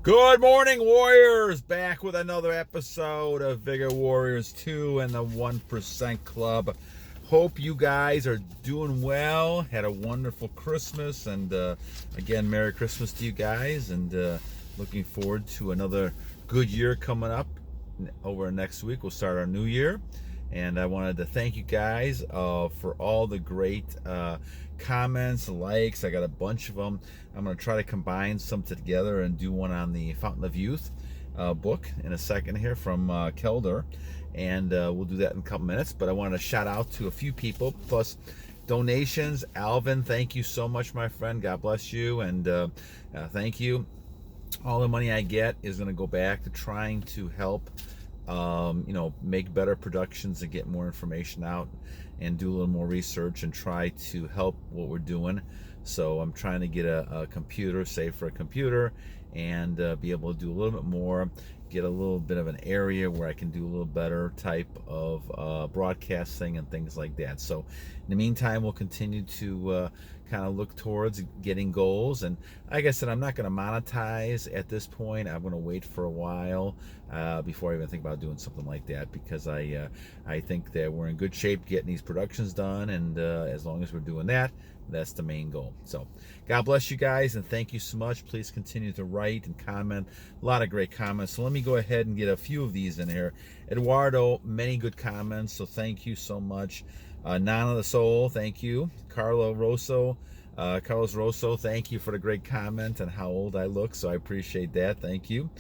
Good morning, Warriors! Back with another episode of Vigor Warriors 2 and the 1% Club. Hope you guys are doing well. Had a wonderful Christmas, and again, Merry Christmas to you guys, and looking forward to another good year coming up. Over next week, we'll start our new year, and I wanted to thank you guys for all the great comments, likes. I got a bunch of them. I'm going to try to combine some together and do one on the Fountain of Youth book in a second here from Keller, and we'll do that in a couple minutes. But I wanted to shout out to a few people, plus donations. Alvin, thank you so much, my friend. God bless you, and thank you. All the money I get is going to go back to trying to help make better productions and get more information out and do a little more research and try to help what we're doing. So I'm trying to get a computer, save for a computer, and be able to do a little bit more, get a little bit of an area where I can do a little better type of broadcasting and things like that. So in the meantime, we'll continue to kind of look towards getting goals. And like I said, I'm not going to monetize at this point. I'm going to wait for a while before I even think about doing something like that, because I think that we're in good shape getting these productions done, and as long as we're doing that, that's the main goal. So God bless you guys, and thank you so much. Please continue to write and comment. A lot of great comments. So let me go ahead and get a few of these in here. Eduardo, many good comments, so thank you so much. Nana the Soul, thank you. Carlos Rosso, thank you for the great comment and how old I look, so I appreciate that. Thank you.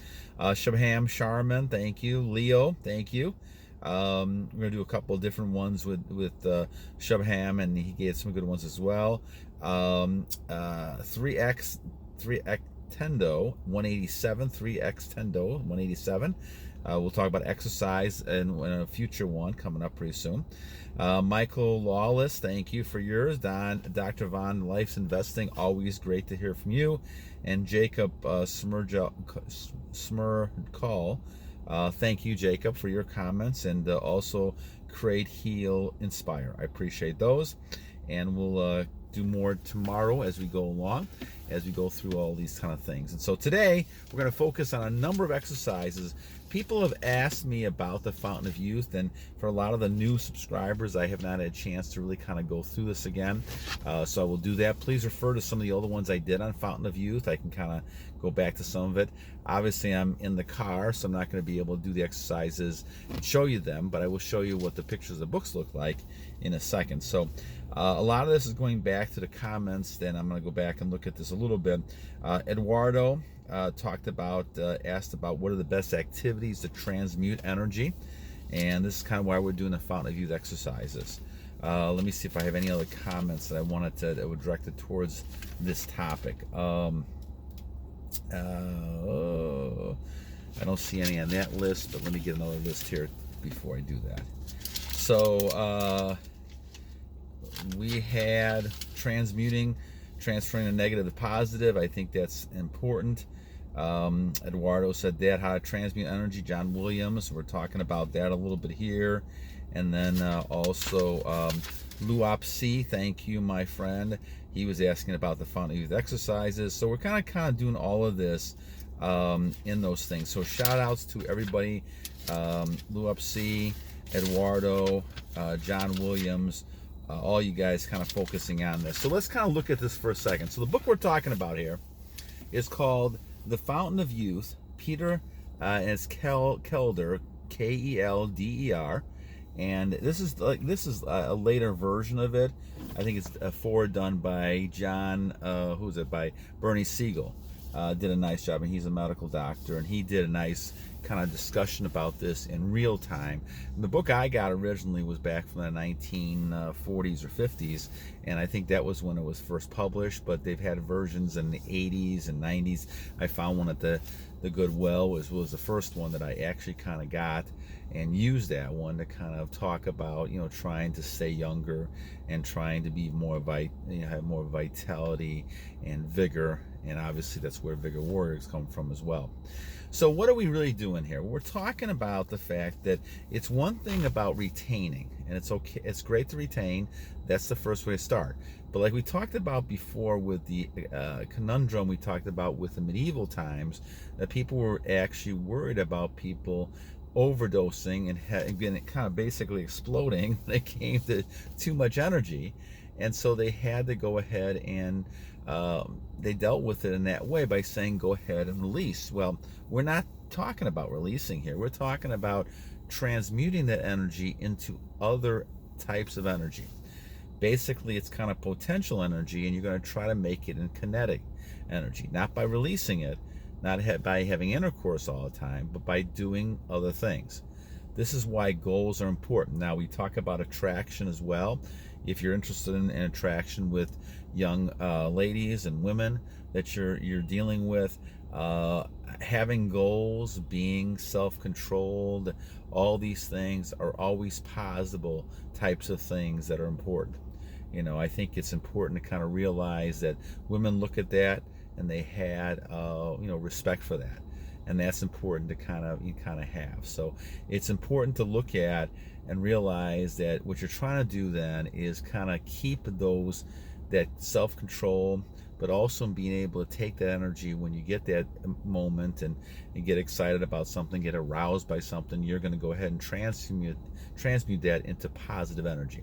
Shabham Sharman, thank you. Leo, thank you. We're gonna do a couple of different ones with Shabham, and he gave some good ones as well. 3x Tendo 187, 3x Tendo 187. We'll talk about exercise in a future one coming up pretty soon. Michael Lawless, thank you for yours. Dr. Von, Life's Investing, always great to hear from you. And Jacob Smurcall, thank you, Jacob, for your comments, and also Create, Heal, Inspire. I appreciate those, and we'll do more tomorrow as we go along, as we go through all these kind of things. And so today we're going to focus on a number of exercises. People have asked me about the Fountain of Youth, and for a lot of the new subscribers, I have not had a chance to really kind of go through this again. So I will do that. Please refer to some of the other ones I did on Fountain of Youth. I can kind of go back to some of it. Obviously, I'm in the car, so I'm not going to be able to do the exercises and show you them, but I will show you what the pictures of the books look like in a second. So a lot of this is going back to the comments. Then I'm going to go back and look at this a little bit. Eduardo asked about what are the best activities to transmute energy, and this is kind of why we're doing the Fountain of Youth exercises. Let me see if I have any other comments that I wanted that were directed towards this topic. I don't see any on that list, but let me get another list here before I do that. So we had transmuting, transferring a negative to positive. I think that's important. Eduardo said that, how to transmute energy. John Williams, we're talking about that a little bit here. And then also Luop C, thank you, my friend. He was asking about the Fountain of Youth exercises. So we're kind of doing all of this in those things. So shout outs to everybody, Luop C, Eduardo, John Williams, all you guys kind of focusing on this. So let's kind of look at this for a second. So the book we're talking about here is called The Fountain of Youth. Peter, and it's Keller, Kelder, and this is a later version of it. I think it's a forward done by John, by Bernie Siegel. Did a nice job, and he's a medical doctor, and he did a nice kind of discussion about this in real time. And the book I got originally was back from the 1940s or 50s, and I think that was when it was first published, but they've had versions in the 80s and 90s. I found one at the Goodwill, was the first one that I actually kind of got, and used that one to kind of talk about, trying to stay younger and trying to be more have more vitality and vigor And obviously that's where Vigor Warriors come from as well. So what are we really doing here? We're talking about the fact that it's one thing about retaining, and it's okay, it's great to retain. That's the first way to start. But like we talked about before with the conundrum we talked about with the medieval times, that people were actually worried about people overdosing and getting kind of basically exploding when it came to too much energy. And so they had to go ahead and they dealt with it in that way by saying go ahead and release. Well, we're not talking about releasing here. We're talking about transmuting that energy into other types of energy. Basically, it's kind of potential energy, and you're going to try to make it in kinetic energy, not by releasing it, not by having intercourse all the time, but by doing other things. This is why goals are important. Now, we talk about attraction as well. If you're interested in attraction with young ladies and women that you're dealing with, having goals, being self-controlled, all these things are always possible types of things that are important. You know, I think it's important to kind of realize that women look at that and they had respect for that, and that's important to kind of have. So it's important to look at and realize that what you're trying to do then is kind of keep that self-control, but also being able to take that energy when you get that moment and get excited about something, get aroused by something, you're going to go ahead and transmute that into positive energy.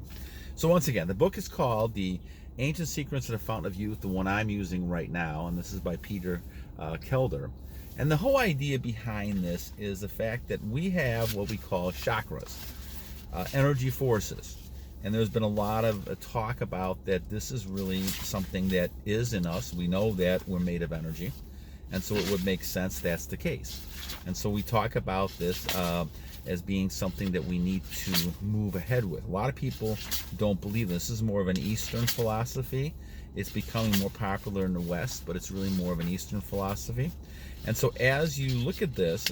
So once again, the book is called The Ancient Secrets of the Fountain of Youth, the one I'm using right now, and this is by Keller. And the whole idea behind this is the fact that we have what we call chakras, energy forces. And there's been a lot of talk about that this is really something that is in us. We know that we're made of energy, and so it would make sense that's the case. And so we talk about this as being something that we need to move ahead with. A lot of people don't believe this. This is more of an Eastern philosophy. It's becoming more popular in the West, but it's really more of an Eastern philosophy. And so as you look at this,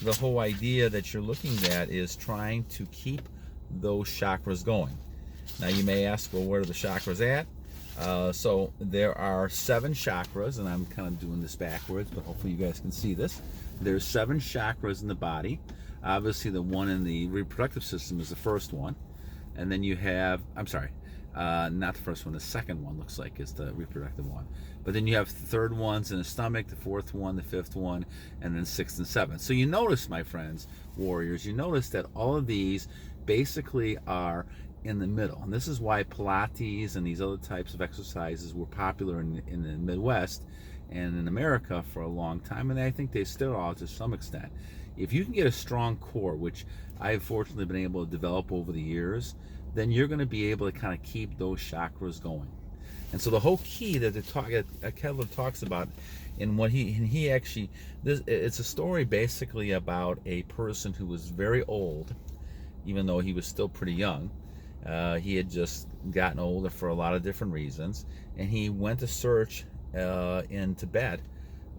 the whole idea that you're looking at is trying to keep those chakras going. Now you may ask, well, where are the chakras at? So there are 7 chakras, and I'm kind of doing this backwards, but hopefully you guys can see this. There's 7 chakras in the body. Obviously the one in the reproductive system is the first one. And then you have, not the first one, the second one looks like is the reproductive one. But then you have the third ones in the stomach, the fourth one, the fifth one, and then 6th and 7th. So you notice, my friends, warriors, you notice that all of these basically are in the middle. And this is why Pilates and these other types of exercises were popular in the Midwest and in America for a long time, and I think they still are to some extent. If you can get a strong core, which I've fortunately been able to develop over the years, then you're going to be able to kind of keep those chakras going. And so the whole key that Keller talks about, in what he actually, it's a story basically about a person who was very old, even though he was still pretty young. He had just gotten older for a lot of different reasons, and he went to search in Tibet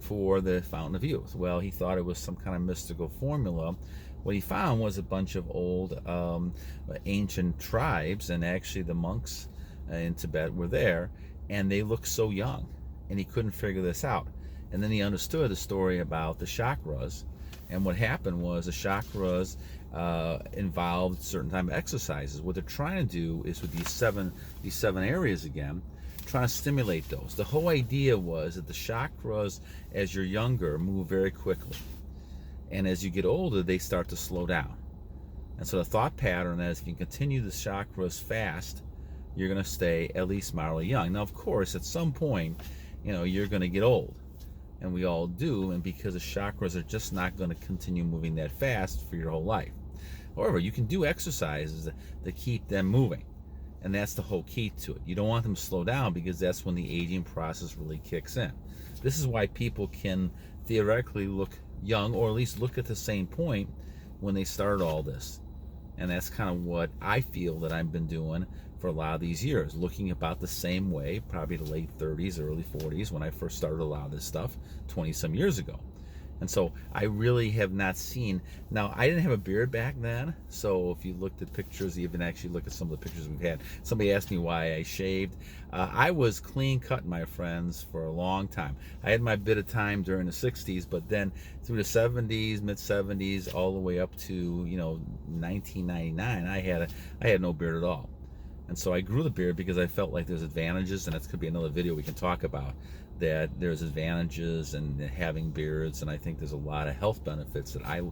for the Fountain of Youth. Well, he thought it was some kind of mystical formula. What he found was a bunch of old ancient tribes, and actually the monks in Tibet were there, and they looked so young, and he couldn't figure this out. And then he understood the story about the chakras, and what happened was the chakras involved certain type of exercises. What they're trying to do is with these seven areas again, trying to stimulate those. The whole idea was that the chakras, as you're younger, move very quickly, and as you get older, they start to slow down. And so the thought pattern is, if you continue the chakras fast, you're going to stay at least mildly young. Now, of course, at some point, you're going to get old, and we all do, and because the chakras are just not going to continue moving that fast for your whole life. However, you can do exercises that keep them moving, and that's the whole key to it. You don't want them to slow down, because that's when the aging process really kicks in. This is why people can theoretically look young, or at least look at the same point when they started all this. And that's kind of what I feel that I've been doing for a lot of these years, looking about the same way, probably the late 30s, early 40s, when I first started a lot of this stuff 20 some years ago. And so I really have not seen. Now, I didn't have a beard back then, so if you looked at pictures, even actually look at some of the pictures we've had, somebody asked me why I shaved. I was clean cut, my friends, for a long time. I had my bit of time during the 60s, but then through the 70s, mid 70s, all the way up to 1999, I had no beard at all. And so I grew the beard because I felt like there's advantages, and that's going to be another video we can talk about, that there's advantages in having beards, and I think there's a lot of health benefits that I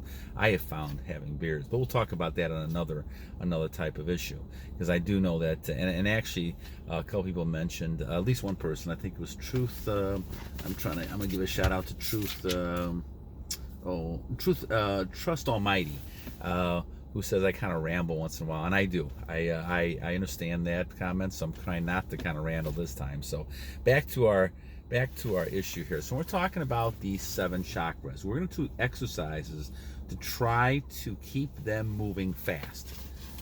have found having beards. But we'll talk about that on another type of issue, because I do know that, and actually a couple people mentioned, at least one person, I think it was Truth. I'm gonna give a shout out to Truth. Trust Almighty. Who says I kind of ramble once in a while, and I do. I understand that comment, so I'm trying not to kind of ramble this time. So back to our issue here. So we're talking about these 7 chakras. We're going to do exercises to try to keep them moving fast.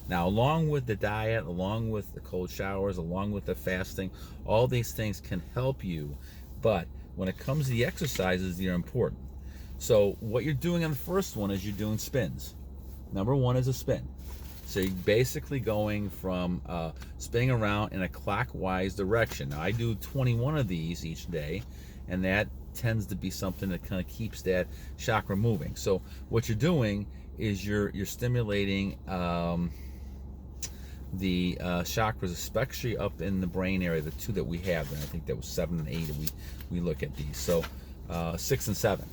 Now, along with the diet, along with the cold showers, along with the fasting, all these things can help you. But when it comes to the exercises, they're important. So what you're doing on the first one is you're doing spins. Number 1 is a spin. So you're basically going from spinning around in a clockwise direction. Now, I do 21 of these each day, and that tends to be something that kind of keeps that chakra moving. So what you're doing is you're stimulating the chakras, especially up in the brain area, the 2 that we have. And I think that was 7 and 8, and we look at these. So 6 and 7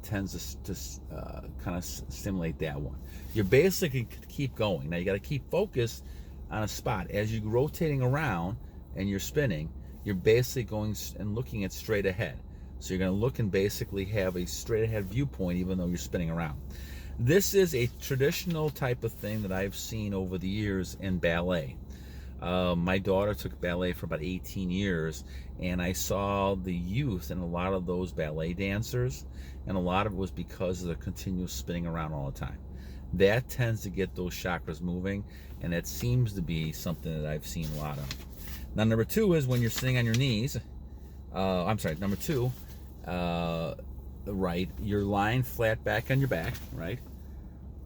tends to kind of stimulate that one. You're basically keep going. Now you got to keep focused on a spot. As you're rotating around and you're spinning, you're basically going and looking at straight ahead. So you're going to look and basically have a straight ahead viewpoint even though you're spinning around. This is a traditional type of thing that I've seen over the years in ballet. My daughter took ballet for about 18 years, and I saw the youth in a lot of those ballet dancers, and a lot of it was because of the continuous spinning around all the time. That tends to get those chakras moving, and that seems to be something that I've seen a lot of. Now, number 2 is when you're sitting on your knees. Number 2, right, you're lying flat back on your back, right?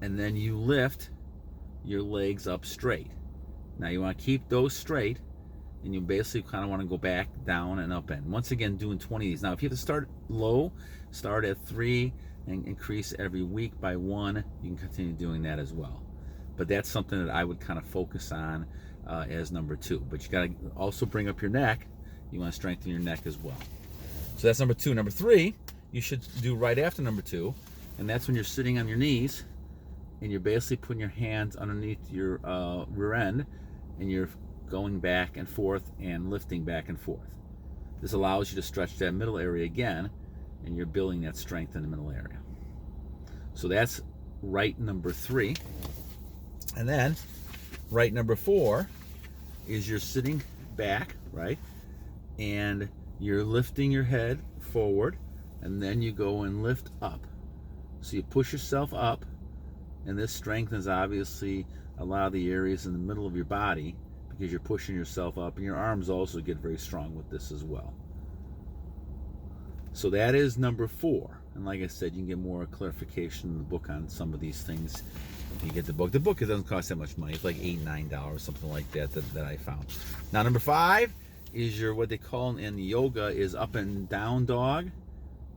And then you lift your legs up straight. Now you want to keep those straight, and you basically kind of want to go back, down, and up. And once again, doing 20 of these. Now, if you have to start low, start at 3 and increase every week by 1. You can continue doing that as well. But that's something that I would kind of focus on as number 2. But you got to also bring up your neck. You want to strengthen your neck as well. So that's number 2. Number 3, you should do right after number 2, and that's when you're sitting on your knees, and you're basically putting your hands underneath your rear end, and you're going back and forth and lifting back and forth. This allows you to stretch that middle area again, and you're building that strength in the middle area. So that's right number 3. And then right number 4 is you're sitting back, right? And you're lifting your head forward, and then you go and lift up. So you push yourself up, and this strengthens obviously a lot of the areas in the middle of your body because you're pushing yourself up, and your arms also get very strong with this as well. So that is number 4. And like I said, you can get more clarification in the book on some of these things if you get the book. The book, it doesn't cost that much money. It's like $8, $9, something like that I found. Now, number 5 is your, what they call in yoga is up and down dog.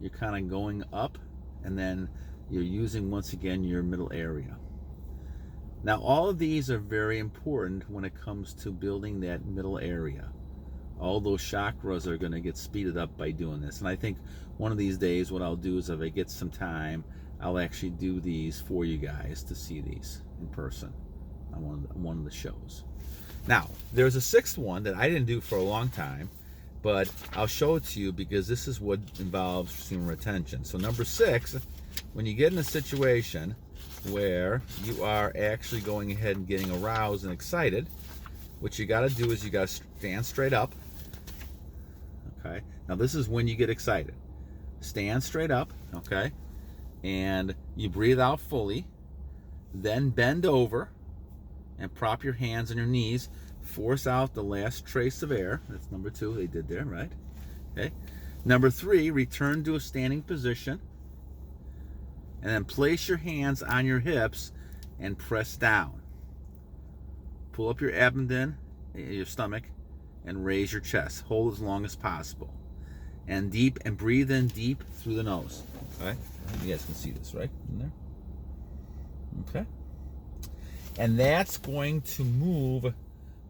You're kind of going up, and then you're using, once again, your middle area. Now, all of these are very important when it comes to building that middle area. All those chakras are going to get speeded up by doing this. And I think one of these days what I'll do is, if I get some time, I'll actually do these for you guys to see these in person on one of the shows. Now, there's a 6th one that I didn't do for a long time, but I'll show it to you because this is what involves semen retention. So number 6, when you get in a situation where you are actually going ahead and getting aroused and excited, what you got to do is you got to stand straight up. Okay, now this is when you get excited. Stand straight up, okay, and you breathe out fully, then bend over and prop your hands on your knees, force out the last trace of air. That's number 2, they did there, right? Okay. Number 3, return to a standing position. And then place your hands on your hips and press down. Pull up your abdomen, your stomach, and raise your chest. Hold as long as possible. And breathe in deep through the nose. Okay? You guys can see this, right? In there. Okay. And that's going to move,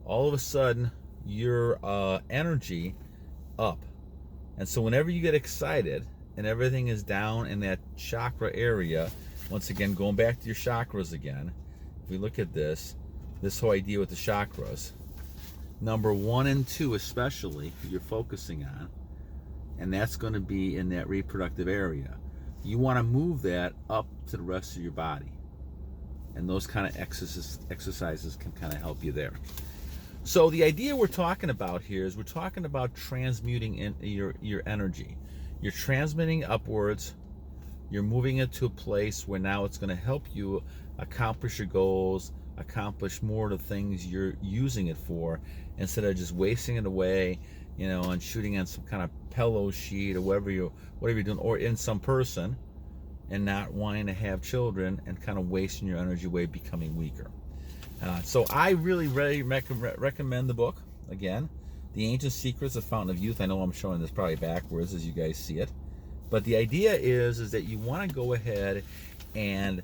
all of a sudden, your energy up. And so whenever you get excited and everything is down in that chakra area, once again, going back to your chakras again, if we look at this whole idea with the chakras, number 1 and 2 especially, you're focusing on, and that's going to be in that reproductive area. You want to move that up to the rest of your body. And those kind of exercises can kind of help you there. So the idea we're talking about here is we're talking about transmuting in your energy. You're transmitting upwards. You're moving it to a place where now it's going to help you accomplish your goals, accomplish more of the things you're using it for, instead of just wasting it away, and shooting on some kind of pillow sheet or whatever you're doing, or in some person, and not wanting to have children and kind of wasting your energy away, becoming weaker. So I really recommend the book. Again, The Ancient Secrets of Fountain of Youth. I know I'm showing this probably backwards as you guys see it. But the idea is that you want to go ahead and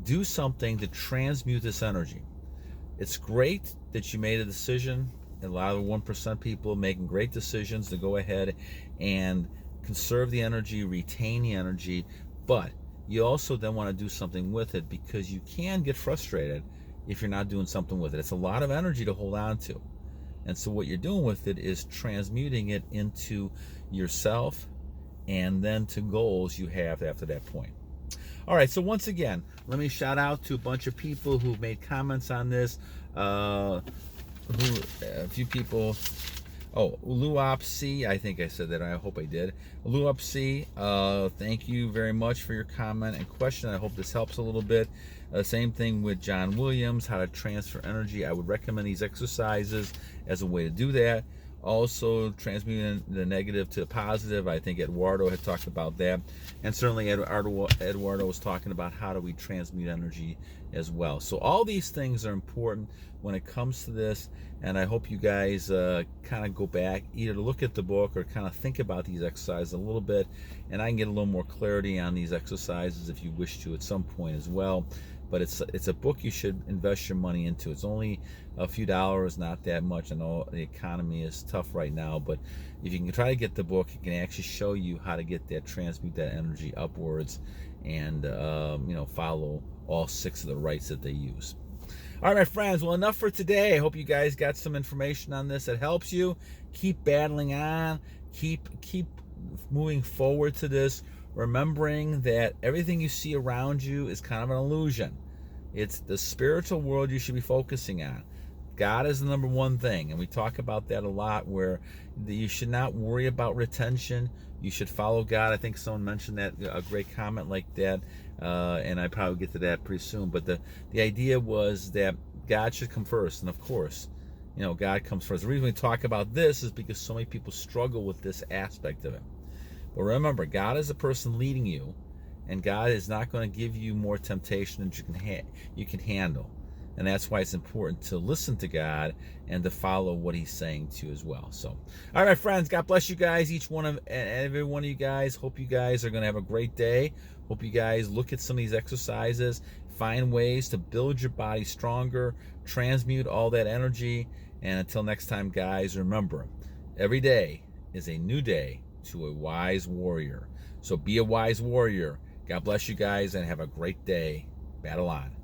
do something to transmute this energy. It's great that you made a decision. A lot of the 1% people making great decisions to go ahead and conserve the energy, retain the energy, but you also then want to do something with it, because you can get frustrated if you're not doing something with it. It's a lot of energy to hold on to. And so what you're doing with it is transmuting it into yourself and then to goals you have after that point. All right, so once again, let me shout out to a bunch of people who made comments on this. A few people. Oh, Luop C, I think I said that. I hope I did. Luop C, thank you very much for your comment and question. I hope this helps a little bit. Same thing with John Williams, how to transfer energy. I would recommend these exercises as a way to do that. Also, transmuting the negative to the positive. I think Eduardo had talked about that. And certainly Eduardo was talking about how do we transmute energy as well. So all these things are important when it comes to this. And I hope you guys kind of go back, either look at the book or kind of think about these exercises a little bit. And I can get a little more clarity on these exercises if you wish to at some point as well. But it's a book you should invest your money into. It's only a few dollars, not that much. I know the economy is tough right now, but if you can try to get the book, it can actually show you how to get that, transmute that energy upwards, and follow all 6 of the rites that they use. All right, my friends. Well, enough for today. I hope you guys got some information on this that helps you. Keep battling on. Keep moving forward to this. Remembering that everything you see around you is kind of an illusion. It's the spiritual world you should be focusing on. God is the number one thing, and we talk about that a lot, where you should not worry about retention. You should follow God. I think someone mentioned that, a great comment like that, and I probably get to that pretty soon. But the idea was that God should come first, and of course, God comes first. The reason we talk about this is because so many people struggle with this aspect of it. But remember, God is the person leading you, and God is not going to give you more temptation than you can handle. And that's why it's important to listen to God and to follow what He's saying to you as well. So, all right, my friends, God bless you guys, every one of you guys. Hope you guys are going to have a great day. Hope you guys look at some of these exercises, find ways to build your body stronger, transmute all that energy. And until next time, guys, remember, every day is a new day to a wise warrior. So be a wise warrior. God bless you guys and have a great day. Battle on.